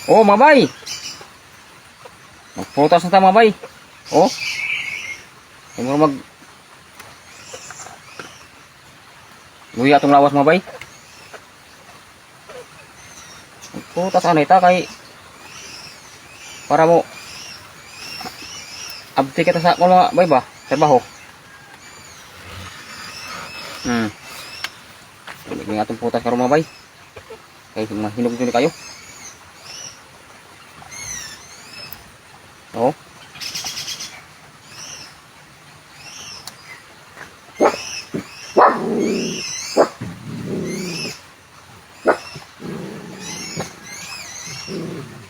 Oh, mga bay. Magprutas na ta mga bay. Oh. Hindi mo mag luya itong lawas mga bay. Magprutas anay ta kay para mo abti kita sa mga bay ba? Trabaho. Hindi nga itong putas karon mga bay. Kaya hinog nyo kayo. Oo.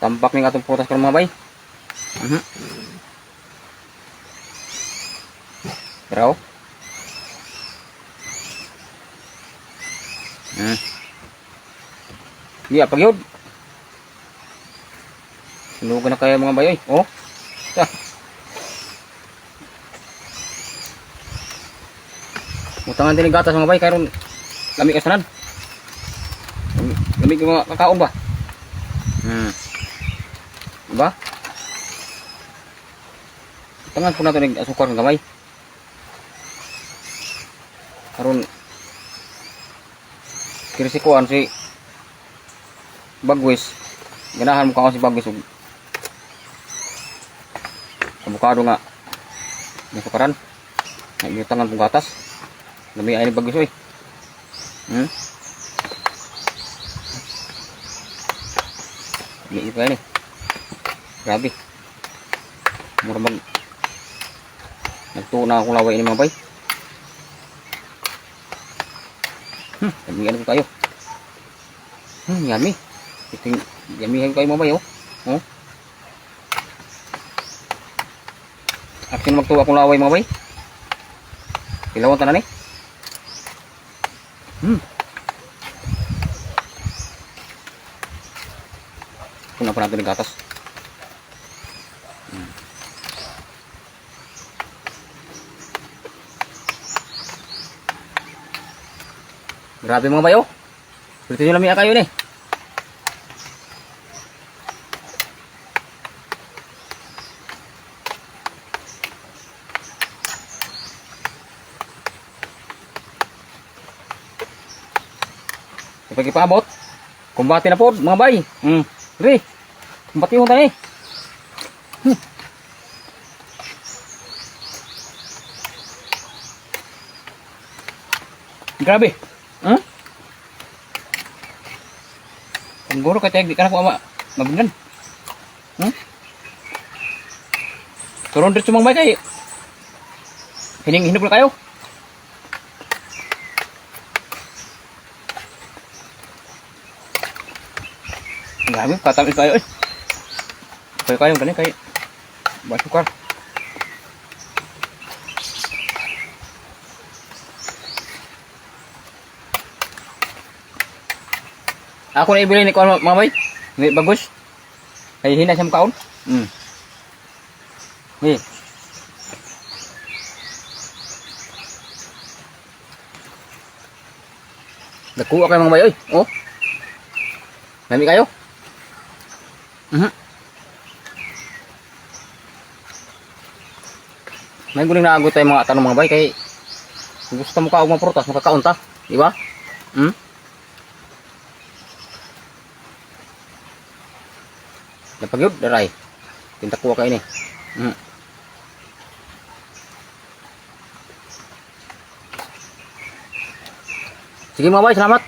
Tampak nga itong putas karon mga bay. Pero iya pag yun sinugan na kaya mga bayoy. Oh mutangan din gatas mga bay karon lami kasanan lami mga kakaon ba diba tangan po natin ng asukar ng gamay karon kirisikuan si Bagwis ganahan mo ka si Bagwis ug abukado nga nasukaran nagjutangan pong gatas lami ay ni Bagwis oy liit pa ni grabe mura mag nagtuna akong laway ini mga bay damihan ko kayo yummy yummy kayo mga bay oh akin magtuwa akong laway mga bay ilawan tanan eh kung apa natin ng gatas grabe mga bayo berarti nyo lamia kayo nih kapag ipabot kumbati na po mga bay Ri, kumbati mo tayo grabe Guru kaya di ka na po mabingan. Turun dito mga bay kay hining-hinop na kayo. Grabe, katamis kayo eh. Kayo ganyan kay basukar. Ako na ibili ni ko mga bay. Ni bagus. Kay hina sa kaon. Ni. Nakuha kayo mga bay oy. Oh. Nami kayo? May guling naagot tayo mga tanong mga bay kay gusto mo ka og mga prutas makakaon ta, di ba? Napagyod daray. Tinta kuha kayo ni. Sige mga bay, salamat.